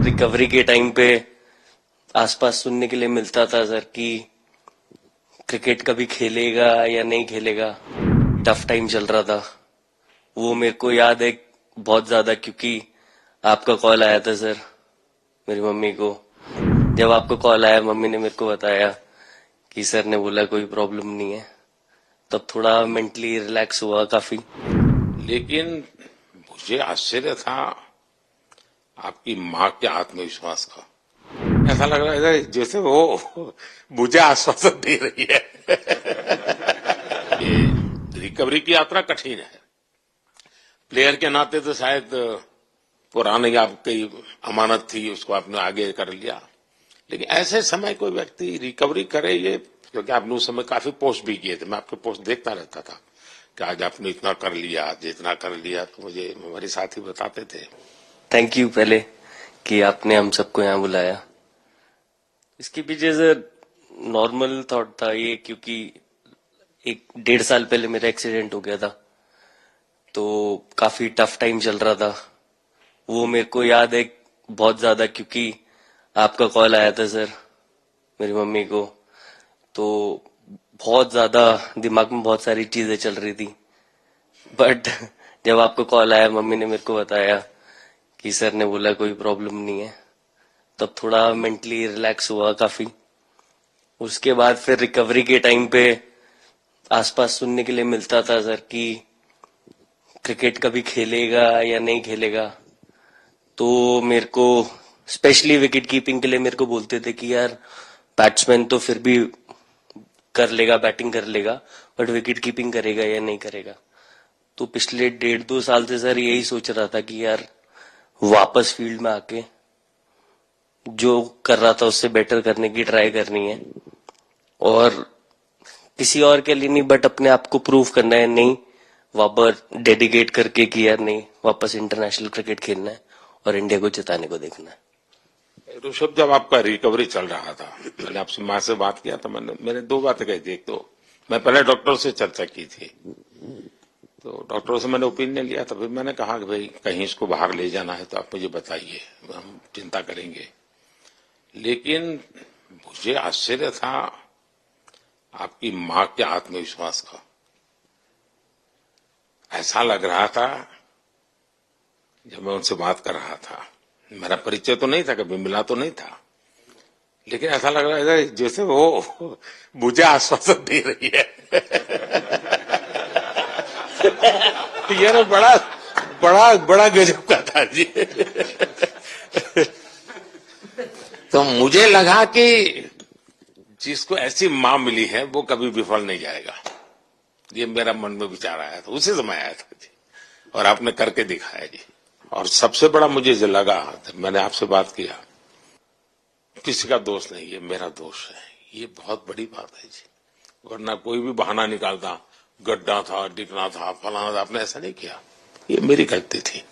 Recovery के time पे आसपास सुनने के लिए मिलता था सर कि क्रिकेट कभी खेलेगा या नहीं खेलेगा। टफ टाइम चल रहा था, वो मेरे को याद है बहुत ज्यादा, क्योंकि आपका कॉल आया था सर मेरी मम्मी को। जब आपका कॉल आया, मम्मी ने मेरे को बताया कि सर ने बोला कोई प्रॉब्लम नहीं है, तब थोड़ा मेंटली रिलैक्स हुआ काफी। लेकिन मुझे आश्चर्य था आपकी माँ के आत्मविश्वास का। ऐसा लग रहा है जैसे वो मुझे आश्वासन दे रही है। ये रिकवरी की यात्रा कठिन है। प्लेयर के नाते तो शायद पुरानी आपकी अमानत थी, उसको आपने आगे कर लिया। लेकिन ऐसे समय कोई व्यक्ति रिकवरी करे, ये क्योंकि आपने उस समय काफी पोस्ट भी किए थे, मैं आपके पोस्ट देखता रहता था कि आज आपने इतना कर लिया, आज इतना कर लिया, तो मुझे हमारे साथी बताते थे। थैंक यू पहले कि आपने हम सबको यहाँ बुलाया। इसके पीछे सर नॉर्मल थॉट था ये, क्योंकि 1-1.5 साल पहले मेरा एक्सीडेंट हो गया था, तो काफी टफ टाइम चल रहा था। वो मेरे को याद है बहुत ज्यादा, क्योंकि आपका कॉल आया था सर मेरी मम्मी को। तो बहुत ज्यादा दिमाग में बहुत सारी चीजें चल रही थी, बट जब आपका कॉल आया, मम्मी ने मेरे को बताया कि सर ने बोला कोई प्रॉब्लम नहीं है, तब थोड़ा मेंटली रिलैक्स हुआ काफी। उसके बाद फिर रिकवरी के टाइम पे आसपास सुनने के लिए मिलता था सर कि क्रिकेट कभी खेलेगा या नहीं खेलेगा। तो मेरे को स्पेशली विकेट कीपिंग के लिए मेरे को बोलते थे कि यार बैट्समैन तो फिर भी कर लेगा, बैटिंग कर लेगा, बट विकेट कीपिंग करेगा या नहीं करेगा। तो पिछले 1.5-2 साल से सर यही सोच रहा था कि यार वापस फील्ड में आके जो कर रहा था उससे बेटर करने की ट्राई करनी है, और किसी और के लिए नहीं बट अपने आप को प्रूव करना है। नहीं, वापस डेडिकेट करके कि यार नहीं, वापस इंटरनेशनल क्रिकेट खेलना है और इंडिया को जिताने को देखना है। ऋषभ, जब आपका रिकवरी चल रहा था, मैंने आपसे माँ से बात किया था, मैंने दो बातें कही थी। एक तो मैं पहले डॉक्टर से चर्चा की थी, तो डॉक्टरों से मैंने ओपिनियन लिया था। फिर मैंने कहा कि भाई कहीं इसको बाहर ले जाना है तो आप मुझे बताइए, हम चिंता करेंगे। लेकिन मुझे आश्चर्य था आपकी माँ के आत्मविश्वास का। ऐसा लग रहा था जब मैं उनसे बात कर रहा था, मेरा परिचय तो नहीं था, कभी मिला तो नहीं था, लेकिन ऐसा लग रहा है जैसे वो मुझे आश्वासन दे रही है। यार बड़ा बड़ा बड़ा गजब का था जी। तो मुझे लगा कि जिसको ऐसी मां मिली है वो कभी विफल नहीं जाएगा। ये मेरा मन में विचार आया था, उसी समय आया था जी, और आपने करके दिखाया जी। और सबसे बड़ा मुझे जो लगा, मैंने आपसे बात किया, किसी का दोष नहीं, ये मेरा दोष है। ये बहुत बड़ी बात है जी, वरना कोई भी बहाना निकालता, गड्ढा था, डिगना था, फलाना था, आपने ऐसा नहीं किया। ये मेरी गलती थी।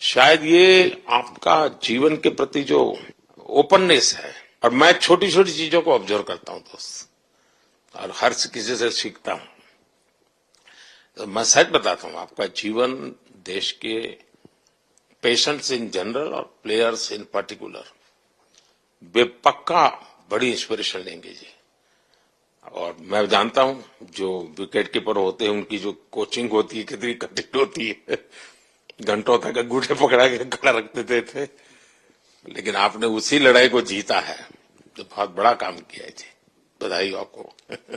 शायद ये आपका जीवन के प्रति जो ओपननेस है, और मैं छोटी छोटी चीजों को ऑब्जर्व करता हूं दोस्त, और हर किसी से सीखता हूं। तो मैं सच बताता हूं, आपका जीवन देश के पेशेंट्स इन जनरल और प्लेयर्स इन पर्टिकुलर वे पक्का बड़ी इंस्पिरेशन लेंगे जी। और मैं जानता हूं जो विकेट कीपर होते हैं उनकी जो कोचिंग होती है कितनी कठिन होती है। घंटों तक अंगूठे पकड़ा के खड़ा रखते थे, लेकिन आपने उसी लड़ाई को जीता है, तो बहुत बड़ा काम किया है जी। बधाई आपको।